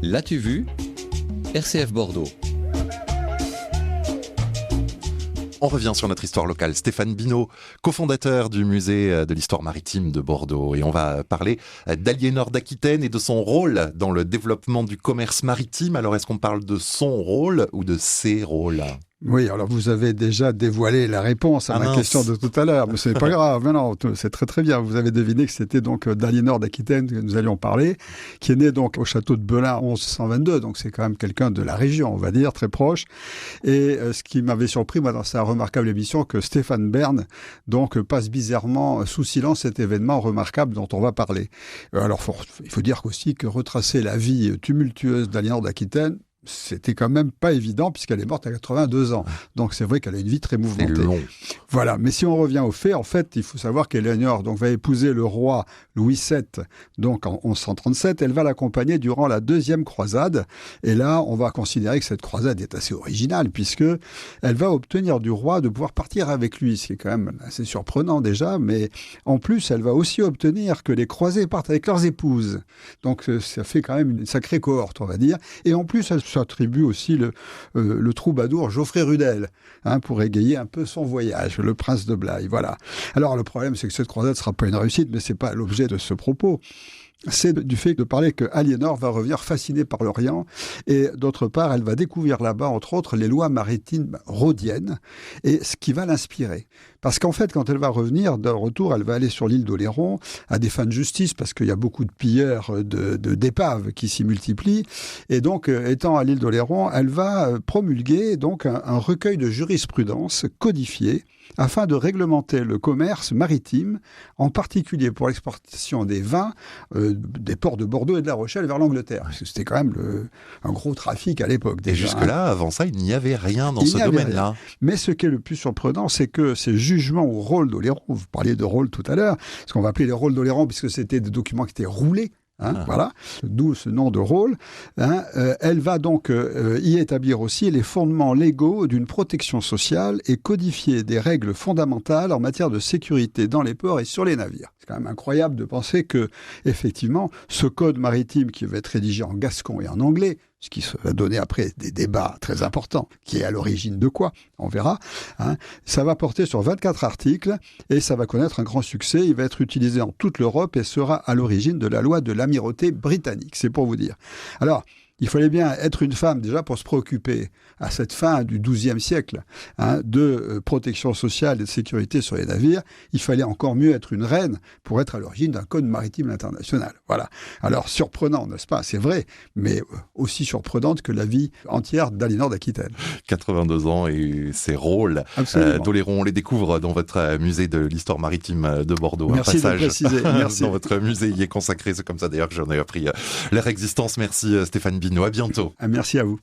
L'as-tu vu? RCF Bordeaux. On revient sur notre histoire locale. Stéphane Binot, cofondateur du musée de l'histoire maritime de Bordeaux. Et on va parler d'Aliénor d'Aquitaine et de son rôle dans le développement du commerce maritime. Alors, est-ce qu'on parle de son rôle ou de ses rôles ? Oui, alors vous avez déjà dévoilé la réponse à ma question de tout à l'heure, mais ce n'est pas grave, non, c'est très très bien. Vous avez deviné que c'était donc d'Aliénor d'Aquitaine que nous allions parler, qui est né donc au château de Belin en 1122, donc c'est quand même quelqu'un de la région, on va dire, très proche. Et ce qui m'avait surpris, moi, dans sa remarquable émission, que Stéphane Bern donc passe bizarrement sous silence cet événement remarquable dont on va parler. Alors, il faut dire aussi que retracer la vie tumultueuse d'Aliénor d'Aquitaine, c'était quand même pas évident puisqu'elle est morte à 82 ans. Donc c'est vrai qu'elle a une vie très mouvementée. C'est long. Voilà, mais si on revient aux faits, en fait, il faut savoir qu'Aliénor va épouser le roi Louis VII donc en 1137. Elle va l'accompagner durant la deuxième croisade. Et là, on va considérer que cette croisade est assez originale puisque elle va obtenir du roi de pouvoir partir avec lui, ce qui est quand même assez surprenant déjà. Mais en plus, elle va aussi obtenir que les croisés partent avec leurs épouses. Donc ça fait quand même une sacrée cohorte, on va dire. Et en plus, elle s'attribue aussi le troubadour Geoffrey Rudel, pour égayer un peu son voyage, le prince de Blaye, voilà. Alors le problème, c'est que cette croisade ne sera pas une réussite, mais ce n'est pas l'objet de ce propos. C'est du fait de parler que Aliénor va revenir fascinée par l'Orient et d'autre part, elle va découvrir là-bas, entre autres, les lois maritimes rhodiennes et ce qui va l'inspirer. Parce qu'en fait, quand elle va revenir, de retour, elle va aller sur l'île d'Oléron à des fins de justice parce qu'il y a beaucoup de pilleurs d'épaves qui s'y multiplient. Et donc, étant à l'île d'Oléron, elle va promulguer donc un recueil de jurisprudence codifiée afin de réglementer le commerce maritime, en particulier pour l'exportation des vins des ports de Bordeaux et de La Rochelle vers l'Angleterre. Parce que c'était quand même un gros trafic à l'époque. Et jusque-là, avant ça, il n'y avait rien dans ce domaine-là. Mais ce qui est le plus surprenant, c'est que ces jugements au rôle d'Oléron, vous parliez de rôle tout à l'heure, ce qu'on va appeler les rôles d'Oléron, puisque c'était des documents qui étaient roulés, voilà, d'où ce nom de rôle. Elle va donc y établir aussi les fondements légaux d'une protection sociale et codifier des règles fondamentales en matière de sécurité dans les ports et sur les navires. C'est quand même incroyable de penser que, effectivement, ce code maritime qui va être rédigé en gascon et en anglais, ce qui va donner après des débats très importants, qui est à l'origine de quoi, on verra, ça va porter sur 24 articles et ça va connaître un grand succès. Il va être utilisé en toute l'Europe et sera à l'origine de la loi de l'amirauté britannique, c'est pour vous dire. Alors, il fallait bien être une femme déjà pour se préoccuper à cette fin du XIIe siècle de protection sociale et de sécurité sur les navires. Il fallait encore mieux être une reine pour être à l'origine d'un code maritime international. Voilà. Alors surprenant, n'est-ce pas? C'est vrai, mais aussi surprenante que la vie entière d'Aliénor d'Aquitaine. 82 ans et ses rôles d'Oléron, on les découvre dans votre musée de l'histoire maritime de Bordeaux. Merci un passage de préciser. Merci. Dans votre musée y est consacré. C'est comme ça d'ailleurs que j'en ai appris leur existence. Merci Stéphane Binot. À bientôt. Merci à vous.